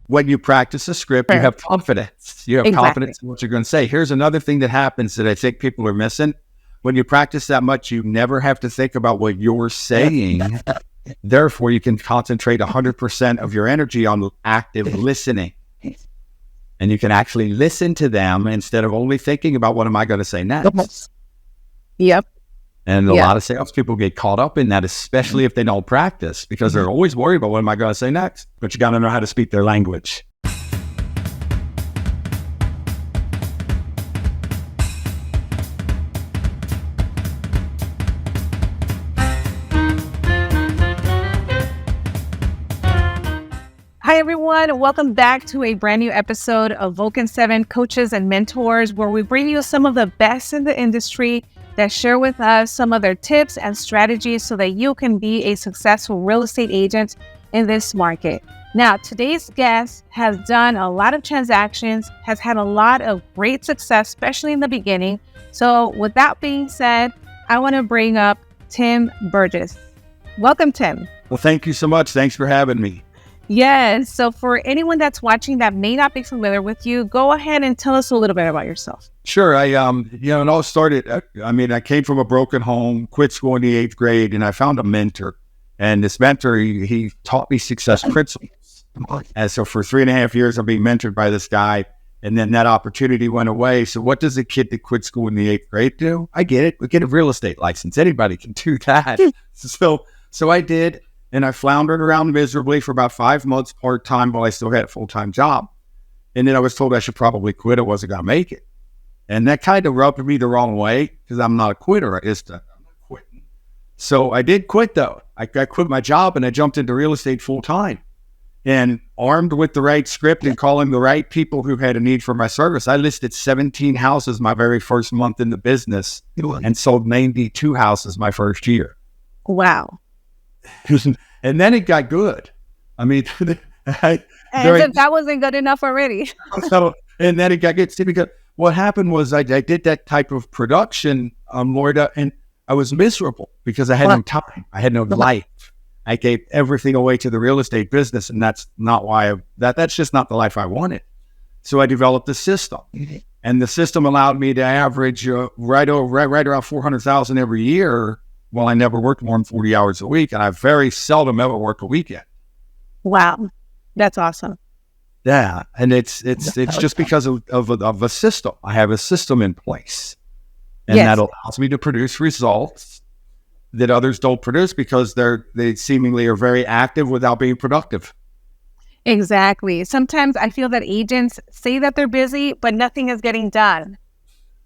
when you practice a script, you have confidence. You have confidence in what you're going to say. Here's another thing that happens that I think people are missing. When you practice that much, you never have to think about what you're saying. Therefore, you can concentrate 100% of your energy on active listening. And you can actually listen to them instead of only thinking about what am I going to say next. Yep. And a lot of salespeople get caught up in that, especially if they don't practice, because they're always worried about what am I going to say next. But you got to know how to speak their language. Hi, everyone. Welcome back to a brand new episode of Vulcan 7 Coaches and Mentors, where we bring you some of the best in the industry that share with us some of their tips and strategies so that you can be a successful real estate agent in this market. Now, today's guest has done a lot of transactions, has had a lot of great success, especially in the beginning. So with that being said, I want to bring up Tim Burgess. Welcome, Tim. Well, thank you so much. Thanks for having me. Yes. So for anyone that's watching that may not be familiar with you, go ahead and tell us a little bit about yourself. Sure. It all started, I came from a broken home, quit school in the 8th grade, and I found a mentor. And this mentor, he taught me success principles. And so for 3.5 years, I'm being mentored by this guy. And then that opportunity went away. So what does a kid that quit school in the 8th grade do? I get it. We get a real estate license. Anybody can do that. So I did. And I floundered around miserably for about 5 months part-time while I still had a full-time job. And then I was told I should probably quit. I wasn't going to make it. And that kind of rubbed me the wrong way because I'm not a quitter. I'm not quitting. So I did quit, though. I quit my job and I jumped into real estate full-time. And armed with the right script and calling the right people who had a need for my service, I listed 17 houses my very first month in the business and sold 92 houses my first year. Wow. And then it got good. I mean, that wasn't good enough already. And then it got good. See, because what happened was I did that type of production, Lorda, and I was miserable because I had no time. I had no life. I gave everything away to the real estate business, and that's not why that's just not the life I wanted. So I developed a system, and the system allowed me to average right around 400,000 every year. Well, I never worked more than 40 hours a week, and I very seldom ever work a weekend. Wow. That's awesome. Yeah. And it's just because of a system. I have a system in place, and that allows me to produce results that others don't produce because they seemingly are very active without being productive. Exactly. Sometimes I feel that agents say that they're busy, but nothing is getting done.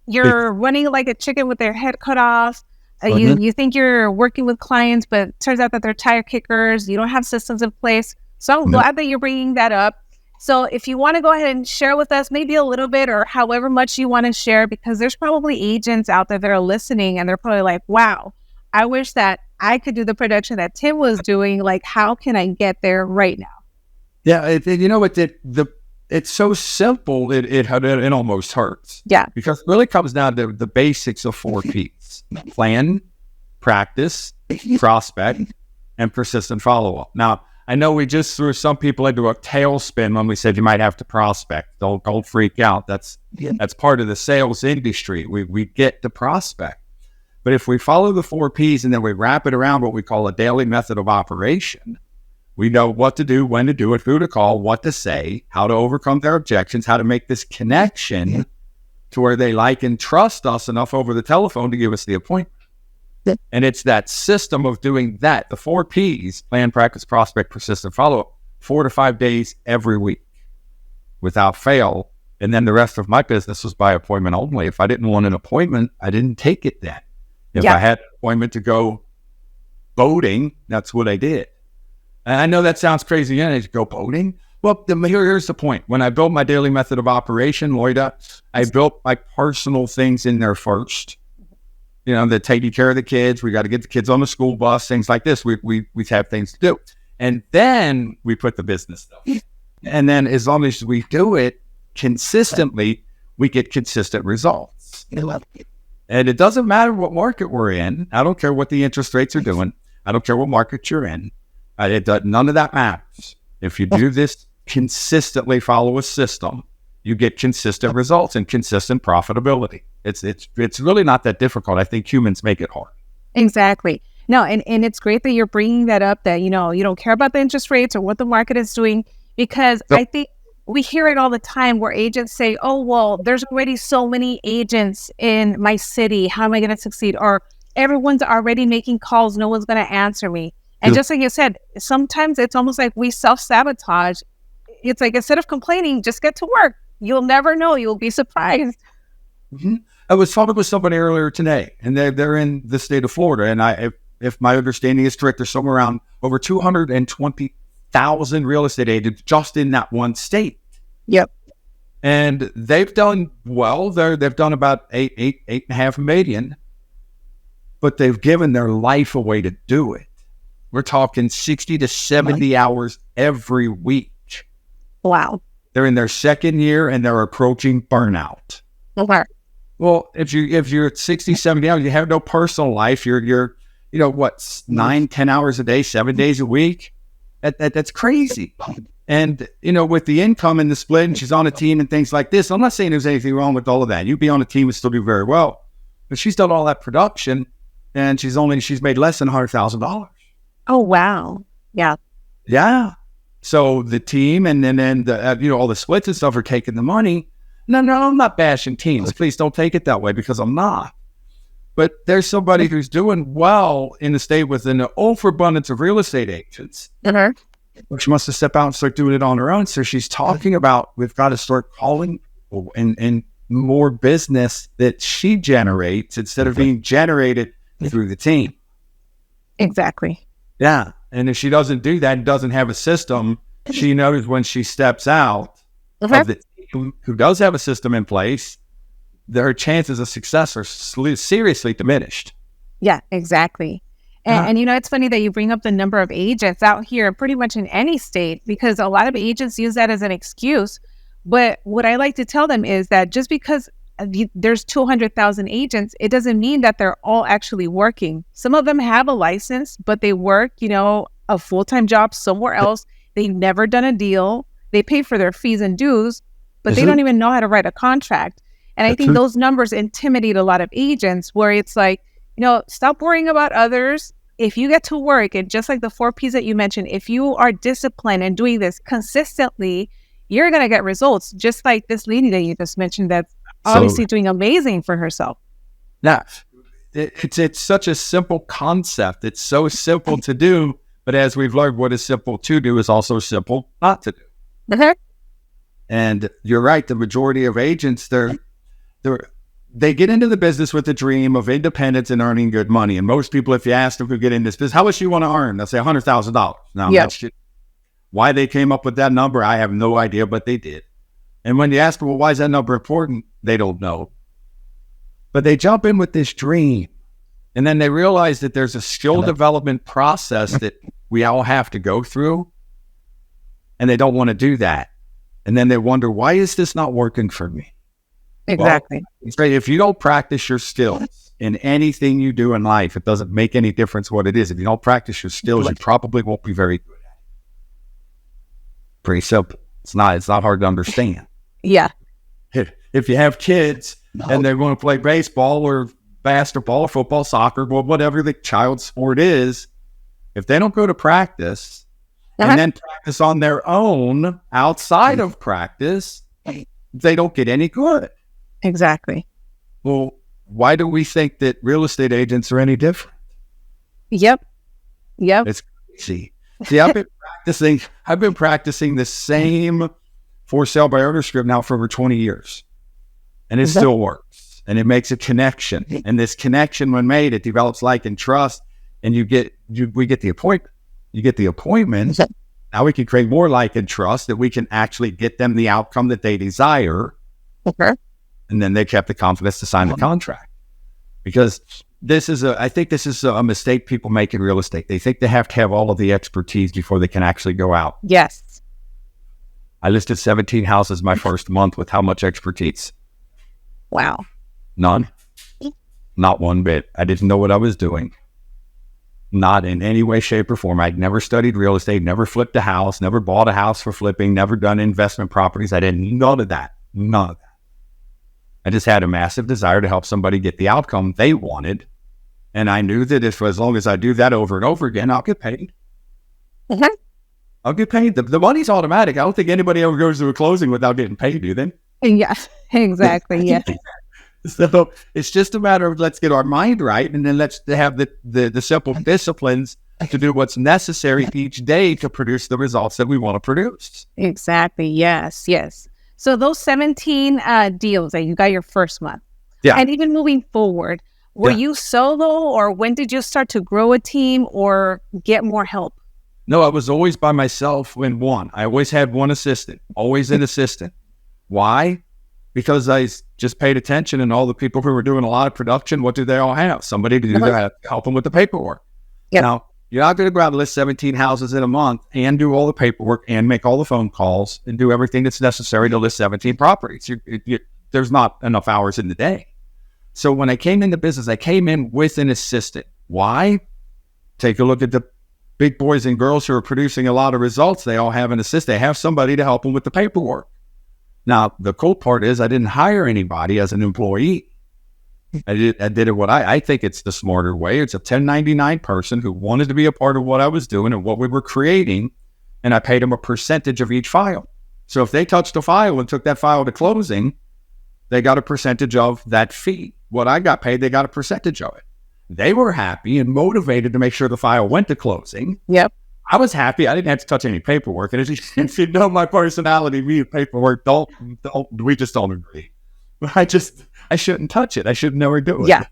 You're running like a chicken with their head cut off. You think you're working with clients, but it turns out that they're tire kickers. You don't have systems in place. So I'm glad that you're bringing that up. So if you want to go ahead and share with us maybe a little bit or however much you want to share, because there's probably agents out there that are listening and they're probably like, wow, I wish that I could do the production that Tim was doing. Like, how can I get there right now? Yeah. It's so simple, it almost hurts. Yeah. Because it really comes down to the basics of 4 Ps. Plan, practice, prospect, and persistent follow-up. Now, I know we just threw some people into a tailspin when we said you might have to prospect. Don't freak out. That's part of the sales industry. We get to prospect. But if we follow the 4 Ps and then we wrap it around what we call a daily method of operation, we know what to do, when to do it, who to call, what to say, how to overcome their objections, how to make this connection to where they like and trust us enough over the telephone to give us the appointment. And it's that system of doing that, the 4 Ps, plan, practice, prospect, persistent follow-up, 4 to 5 days every week without fail. And then the rest of my business was by appointment only. If I didn't want an appointment, I didn't take it then. If I had an appointment to go boating, that's what I did. And I know that sounds crazy. I go boating. Well, here's the point. When I built my daily method of operation, Loida, I built my personal things in there first. The taking care of the kids. We got to get the kids on the school bus, things like this. We have things to do. And then we put the business stuff. And then as long as we do it consistently, we get consistent results. And it doesn't matter what market we're in. I don't care what the interest rates are doing. I don't care what market you're in. None of that matters. If you do this consistently follow a system, you get consistent results and consistent profitability. It's really not that difficult. I think humans make it hard. Exactly. No, and it's great that you're bringing that up, that, you don't care about the interest rates or what the market is doing, because I think we hear it all the time where agents say, oh, well, there's already so many agents in my city. How am I going to succeed? Or everyone's already making calls. No one's going to answer me. And just like you said, sometimes it's almost like we self-sabotage. It's like, instead of complaining, just get to work. You'll never know. You'll be surprised. Mm-hmm. I was talking with somebody earlier today, and they're in the state of Florida. And if my understanding is correct, there's somewhere around over 220,000 real estate agents just in that one state. Yep. And they've done well. They've done about 8.5 million, but they've given their life away to do it. We're talking 60 to 70 hours every week. Wow. They're in their second year and they're approaching burnout. Okay. Well, if you're at 60, 70 hours, you have no personal life. You're 9-10 hours a day, 7 days a week. That's crazy. And, with the income and the split, and she's on a team and things like this, I'm not saying there's anything wrong with all of that. You'd be on a team and still do very well. But she's done all that production, and she's made less than $100,000. Oh, wow. Yeah. Yeah. So the team and then the, all the splits and stuff are taking the money. No, I'm not bashing teams. Please don't take it that way, because I'm not. But there's somebody who's doing well in the state with an overabundance of real estate agents. Uh-huh. She wants to step out and start doing it on her own. So she's talking about, we've got to start calling people and more business that she generates instead of being generated through the team. Exactly. Yeah. And if she doesn't do that and doesn't have a system, she knows when she steps out of the team who does have a system in place, her chances of success are seriously diminished. Yeah, exactly. And it's funny that you bring up the number of agents out here pretty much in any state, because a lot of agents use that as an excuse. But what I like to tell them is that just because there's 200,000 agents, it doesn't mean that they're all actually working. Some of them have a license, but they work, a full-time job somewhere else. They've never done a deal. They pay for their fees and dues, but they don't even know how to write a contract. And I think those numbers intimidate a lot of agents, where it's like, stop worrying about others. If you get to work, and just like the 4 Ps that you mentioned, if you are disciplined and doing this consistently, you're going to get results. Just like this lady that you just mentioned, that's obviously doing amazing for herself. Yeah, it's such a simple concept. It's so simple to do, but as we've learned, what is simple to do is also simple not to do. Mm-hmm. And you're right. The majority of agents, they get into the business with the dream of independence and earning good money. And most people, if you ask them who get in this business, how much do you want to earn? They'll say $100,000. Now, that's why they came up with that number, I have no idea, but they did. And when you ask them, well, why is that number important? They don't know. But they jump in with this dream. And then they realize that there's a skill development process that we all have to go through. And they don't want to do that. And then they wonder, why is this not working for me? Exactly. Well, if you don't practice your skills in anything you do in life, it doesn't make any difference what it is. If you don't practice your skills, you probably won't be very good at it. Pretty simple. It's not hard to understand. Yeah. If you have kids and they want to play baseball or basketball or football, soccer, or whatever the child sport is, if they don't go to practice and then practice on their own outside of practice, they don't get any good. Exactly. Well, why do we think that real estate agents are any different? Yep. It's crazy. See, I've been practicing the same for sale by owner script now for over 20 years. And it still works. And it makes a connection. And this connection, when made, it develops like and trust. And we get the appointment. You get the appointment. Now we can create more like and trust that we can actually get them the outcome that they desire. Okay. And then they kept the confidence to sign the contract. Because I think this is a mistake people make in real estate. They think they have to have all of the expertise before they can actually go out. Yes. I listed 17 houses my first month with how much expertise? Wow. None. Not one bit. I didn't know what I was doing. Not in any way, shape, or form. I'd never studied real estate, never flipped a house, never bought a house for flipping, never done investment properties. I did none of that. None of that. I just had a massive desire to help somebody get the outcome they wanted. And I knew that as long as I do that over and over again, I'll get paid. Mm-hmm. I'll get paid. The money's automatic. I don't think anybody ever goes to a closing without getting paid, do they? Yeah, exactly. Yeah. So it's just a matter of let's get our mind right, and then let's have the simple disciplines to do what's necessary each day to produce the results that we want to produce. Exactly. Yes. Yes. So those 17 deals that you got your first month, and even moving forward, were you solo, or when did you start to grow a team or get more help? No, I was always by myself when one. I always had one assistant, always an assistant. Why? Because I just paid attention, and all the people who were doing a lot of production, what do they all have? Somebody to do that, help them with the paperwork. Yep. Now, you're not going to go out and list 17 houses in a month and do all the paperwork and make all the phone calls and do everything that's necessary to list 17 properties. There's not enough hours in the day. So when I came into business, I came in with an assistant. Why? Take a look at the big boys and girls who are producing a lot of results. They all have an assistant. They have somebody to help them with the paperwork. Now, the cool part is I didn't hire anybody as an employee. I did it what I think it's the smarter way. It's a 1099 person who wanted to be a part of what I was doing and what we were creating, and I paid them a percentage of each file. So if they touched a file and took that file to closing, they got a percentage of that fee. What I got paid, they got a percentage of it. They were happy and motivated to make sure the file went to closing. Yep. I was happy. I didn't have to touch any paperwork. And if you know my personality, me and paperwork, we just don't agree. I shouldn't touch it. I should never do it. Yeah.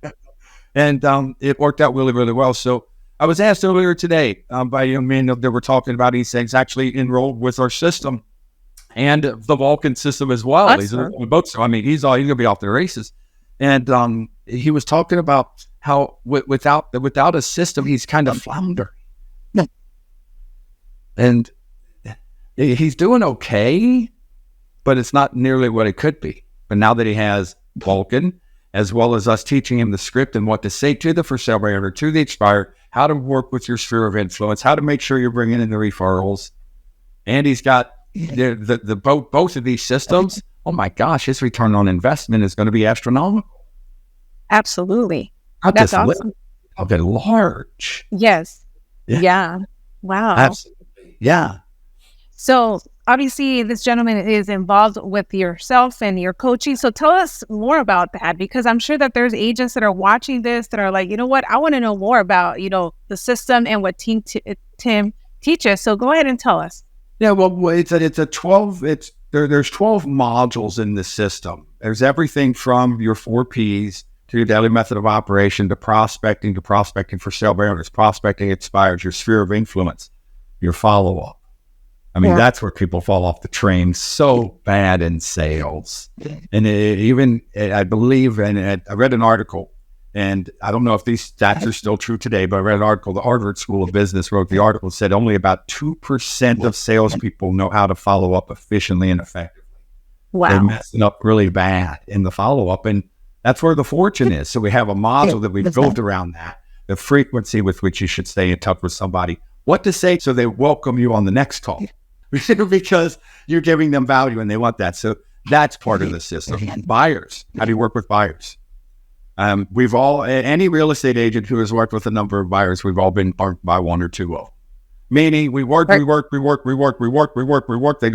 And it worked out really, really well. So I was asked earlier today by a young man that we're talking about. He says actually enrolled with our system and the Vulcan system as well. That's He's both. So I mean, he's going to be off the races. And he was talking about how without a system, he's kind of floundering. And he's doing okay, but it's not nearly what it could be. But now that he has Vulcan, as well as us teaching him the script and what to say to the for sale by owner, to the expired, how to work with your sphere of influence, how to make sure you're bringing in the referrals, and he's got both of these systems. Oh my gosh, his return on investment is going to be astronomical. Absolutely. That's awesome. A bit large. Yes. Yeah. Wow. Absolutely. Yeah. So obviously this gentleman is involved with yourself and your coaching. So tell us more about that, because I'm sure that there's agents that are watching this that are like, you know what, I want to know more about, the system and what Tim teaches. So go ahead and tell us. Yeah, well, there's 12 modules in the system. There's everything from your 4 Ps to your daily method of operation to prospecting for sale by owners, prospecting expires, your sphere of influence, your follow-up. I mean, that's where people fall off the train so bad in sales. And I believe, and I read an article, and I don't know if these stats are still true today, but I read an article, the Harvard School of Business wrote the article, said only about 2% of salespeople know how to follow up efficiently and effectively. Wow. They're messing up really bad in the follow-up, and that's where the fortune is. So we have a module that we've built around that, the frequency with which you should stay in touch with somebody, what to say so they welcome you on the next call, because you're giving them value and they want that. So that's part of the system. Buyers, how do you work with buyers? Any real estate agent who has worked with a number of buyers, we've all been burnt by one or two of them. Meaning we work, they go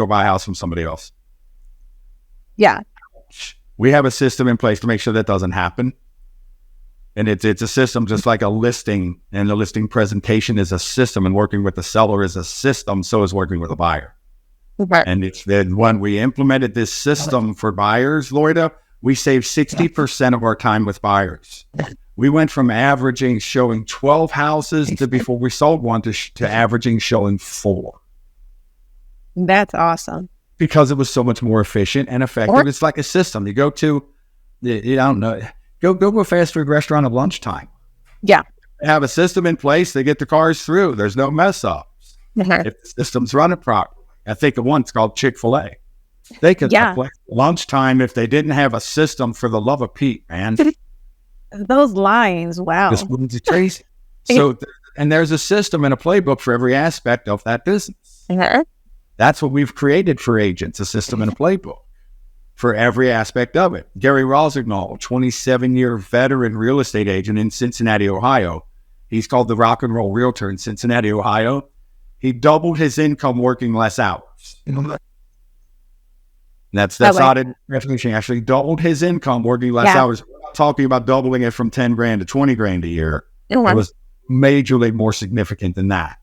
buy a house from somebody else. Yeah. We have a system in place to make sure that doesn't happen. And it's a system just like a listing, and the listing presentation is a system, and working with the seller is a system. So is working with a buyer. Okay. And it's then when we implemented this system for buyers, Loida, we saved 60% of our time with buyers. We went from averaging showing 12 houses to before we sold one to averaging showing 4. That's awesome. Because it was so much more efficient and effective. It's like a system. You go to, I don't know, go to a fast food restaurant at lunchtime. Yeah. They have a system in place. They get the cars through. There's no mess ups. Mm-hmm. If the system's running properly. I think of one, it's called Chick-fil-A. They could lunchtime if they didn't have a system, for the love of Pete, man. Those lines, wow. This woman's crazy. So there's a system and a playbook for every aspect of that business. Uh-huh. That's what we've created for agents, a system and a playbook for every aspect of it. Gary Rossignol, 27-year veteran real estate agent in Cincinnati, Ohio. He's called the rock and roll realtor in Cincinnati, Ohio. He doubled his income working less hours. That's audit definition. Actually doubled his income working less hours. We're not talking about doubling it from 10 grand to 20 grand a year. It was majorly more significant than that.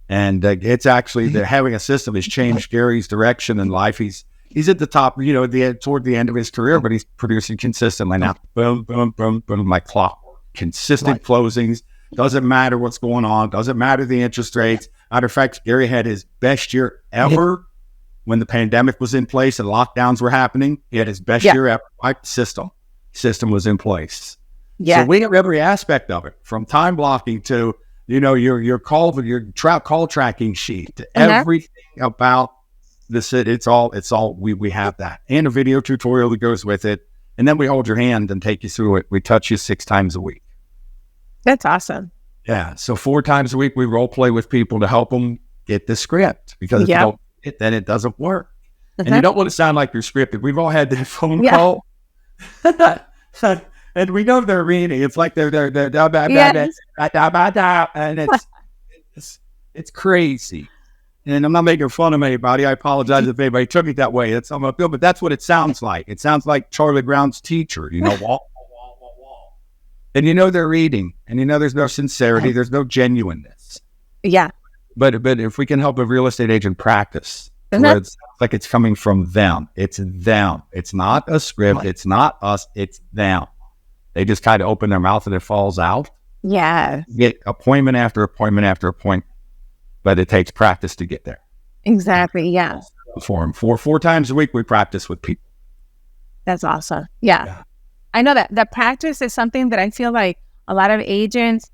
And it's actually having a system has changed Gary's direction in life. He's at the top, toward the end of his career, but he's producing consistently now. Boom, boom, boom, boom, like clockwork. Consistent closings. Doesn't matter what's going on. Doesn't matter the interest rates. Matter of fact, Gary had his best year ever when the pandemic was in place and lockdowns were happening. He had his best year ever. Like the system was in place. Yeah. So we have every aspect of it, from time blocking to your call tracking sheet, to everything about this. It's all we have that, and a video tutorial that goes with it, and then we hold your hand and take you through it. We touch you 6 times a week. That's awesome. Yeah. So 4 times a week we role play with people to help them get the script, because if you don't get it, then it doesn't work. And you don't want to sound like you're scripted. We've all had that phone call. And we know they're reading. It's like they're and it's crazy. And I'm not making fun of anybody. I apologize if anybody took it that way. That's how I feel, but that's what it sounds like. It sounds like Charlie Brown's teacher, wall. And they're reading, and there's no sincerity, there's no genuineness. Yeah. But if we can help a real estate agent practice, where it's like it's coming from them. It's them. It's not a script. It's not us. It's them. They just kind of open their mouth and it falls out. Yeah. Get appointment after appointment after appointment, but it takes practice to get there. Exactly. Yeah. Four times a week we practice with people. That's awesome. Yeah. I know that practice is something that I feel like a lot of agents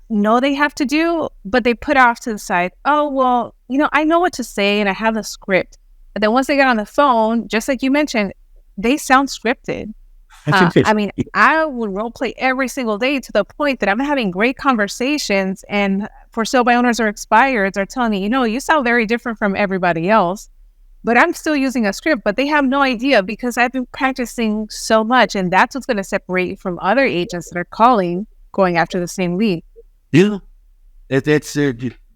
know they have to do, but they put off to the side. Oh, well, I know what to say and I have a script. But then once they get on the phone, just like you mentioned, they sound scripted. I would role play every single day to the point that I'm having great conversations, and for sale by owners or expireds are telling me, you sound very different from everybody else, but I'm still using a script, but they have no idea because I've been practicing so much, and that's what's going to separate you from other agents that are going after the same lead. Yeah. It's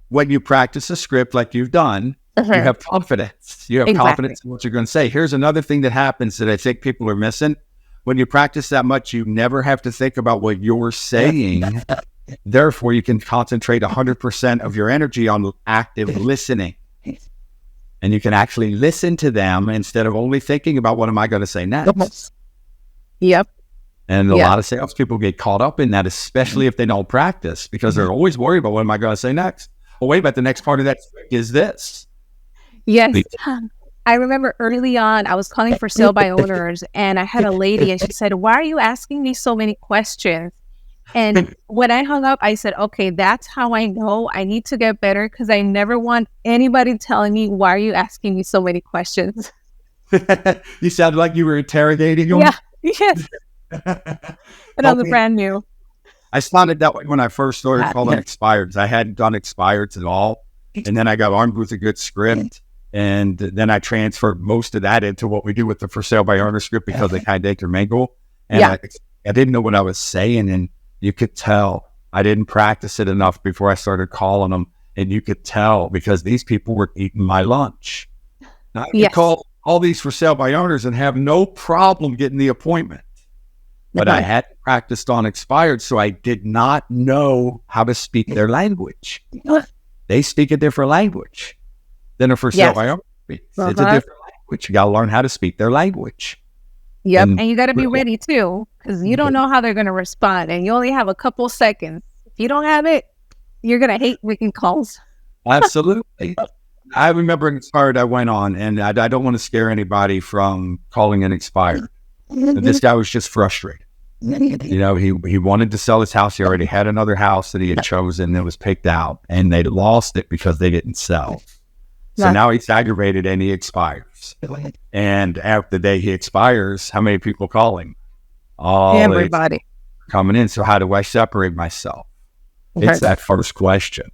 when you practice a script like you've done, you have confidence. You have confidence in what you're going to say. Here's another thing that happens that I think people are missing. When you practice that much, you never have to think about what you're saying. Therefore, you can concentrate 100% of your energy on active listening. And you can actually listen to them instead of only thinking about what am I going to say next. Yep. And a lot of salespeople get caught up in that, especially if they don't practice, because they're always worried about what am I going to say next. Oh, wait, but the next part of that is this. Yes. I remember early on, I was calling for sale by owners, and I had a lady, and she said, "Why are you asking me so many questions?" And when I hung up, I said, "Okay, that's how I know I need to get better, because I never want anybody telling me, why are you asking me so many questions?" You sounded like you were interrogating them. Yeah. Yes. And I was brand new. I sounded that way when I first started calling expireds. I hadn't done expireds at all. And then I got armed with a good script. And then I transferred most of that into what we do with the for sale by owner script, because they kind of intermingle. And I didn't know what I was saying. And you could tell I didn't practice it enough before I started calling them. And you could tell because these people were eating my lunch. Now, I could call all these for sale by owners and have no problem getting the appointment. But I hadn't practiced on expired, so I did not know how to speak their language. They speak a different language than a for sale by owner. It's a different language. You got to learn how to speak their language. Yep, and you got to be ready too, because you don't know how they're going to respond, and you only have a couple seconds. If you don't have it, you're going to hate making calls. Absolutely. I remember an expired I went on, and I don't want to scare anybody from calling an expired. This guy was just frustrated. He wanted to sell his house. He already had another house that he had chosen that was picked out, and they lost it because they didn't sell. So now he's aggravated and he expires. And after the day he expires, how many people call him? Everybody coming in. So how do I separate myself? It's that first question.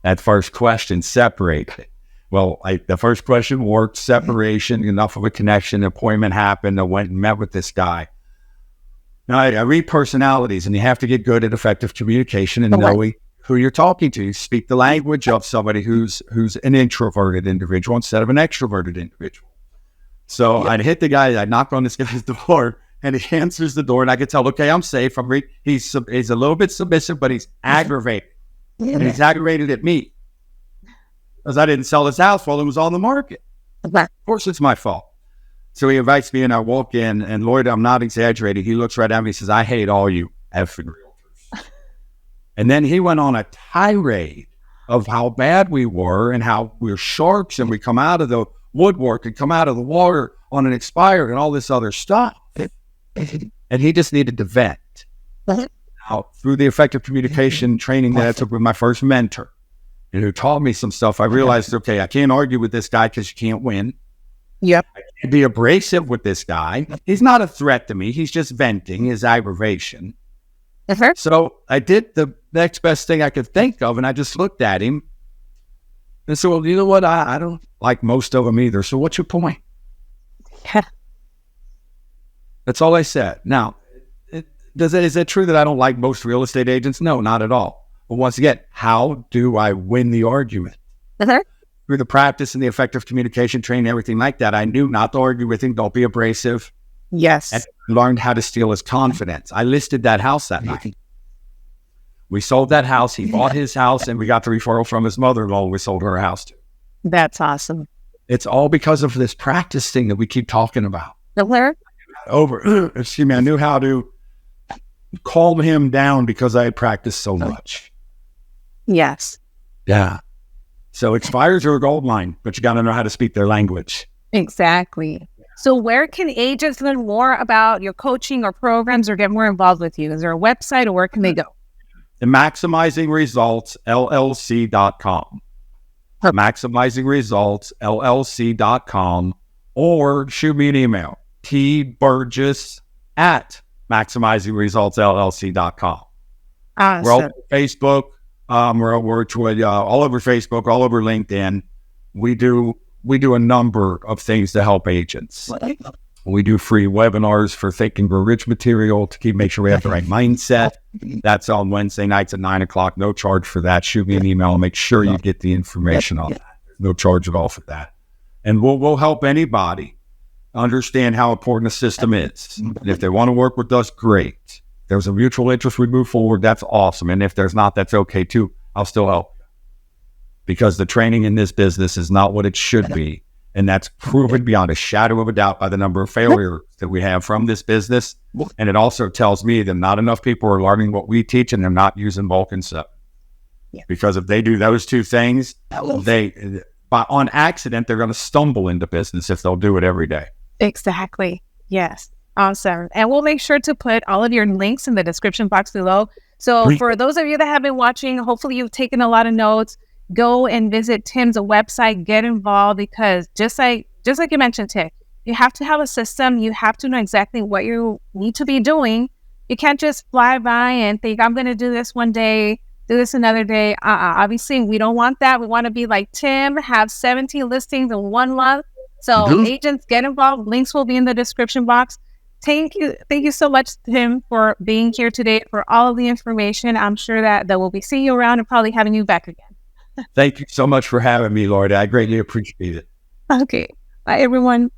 That first question separated it. Well, the first question worked, separation, enough of a connection, appointment happened, I went and met with this guy. Now, I read personalities, and you have to get good at effective communication and knowing who you're talking to. You speak the language of somebody who's an introverted individual instead of an extroverted individual. So I'd hit the guy, I'd knock on this guy's door, and he answers the door, and I could tell, okay, I'm safe. He's a little bit submissive, but he's aggravated. And he's aggravated at me because I didn't sell his house while it was on the market. Of course, it's my fault. So he invites me, and I walk in, and Lloyd, I'm not exaggerating. He looks right at me, he says, I hate all you effing realtors. And then he went on a tirade of how bad we were and how we're sharks and we come out of the woodwork and come out of the water on an expired and all this other stuff. And he just needed to vent. Now, through the effective communication training that I took with my first mentor, and who taught me some stuff, I realized, okay, I can't argue with this guy because you can't win. Yep. I can't be abrasive with this guy. He's not a threat to me. He's just venting his aggravation. So I did the next best thing I could think of, and I just looked at him and said, well, you know what? I don't like most of them either. So what's your point? That's all I said. Now, is it true that I don't like most real estate agents? No, not at all. But once again, how do I win the argument? Through the practice and the effective communication training, everything like that, I knew not to argue with him. Don't be abrasive. Yes. And learned how to steal his confidence. I listed that house that night. We sold that house. He bought his house, and we got the referral from his mother-in-law. We sold her house to. That's awesome. It's all because of this practice thing that we keep talking about. I knew how to calm him down because I had practiced so much. Yes. Yeah. So expires are a gold mine, but you got to know how to speak their language. Exactly. So where can agents learn more about your coaching or programs or get more involved with you? Is there a website, or where can they go? The MaximizingResultsLLC.com. MaximizingResultsLLC.com, or shoot me an email, tburgess@MaximizingResultsLLC.com. Awesome. We're all over Facebook. We're all over Facebook, all over LinkedIn. We do a number of things to help agents. We do free webinars for Think and Grow Rich material to make sure we have the right mindset. That's on Wednesday nights at 9:00. No charge for that. Shoot me an email and make sure you get the information on that. No charge at all for that. And we'll help anybody understand how important a system is. And if they want to work with us, great. If there's a mutual interest, we move forward. That's awesome. And if there's not, that's okay too. I'll still help you. Because the training in this business is not what it should be. And that's proven beyond a shadow of a doubt by the number of failures that we have from this business. And it also tells me that not enough people are learning what we teach, and they're not using Vulcan 7. Because if they do those two things, on accident, they're going to stumble into business if they'll do it every day. Exactly. Yes. Awesome. And we'll make sure to put all of your links in the description box below. So for those of you that have been watching, hopefully you've taken a lot of notes. Go and visit Tim's website, get involved, because just like you mentioned, Tim, you have to have a system. You have to know exactly what you need to be doing. You can't just fly by and think, I'm going to do this one day, do this another day. Obviously, we don't want that. We want to be like Tim, have 17 listings in 1 month. So agents, get involved. Links will be in the description box. Thank you so much, Tim, for being here today, for all of the information. I'm sure that we'll be seeing you around and probably having you back again. Thank you so much for having me, Lord. I greatly appreciate it. Okay. Bye, everyone.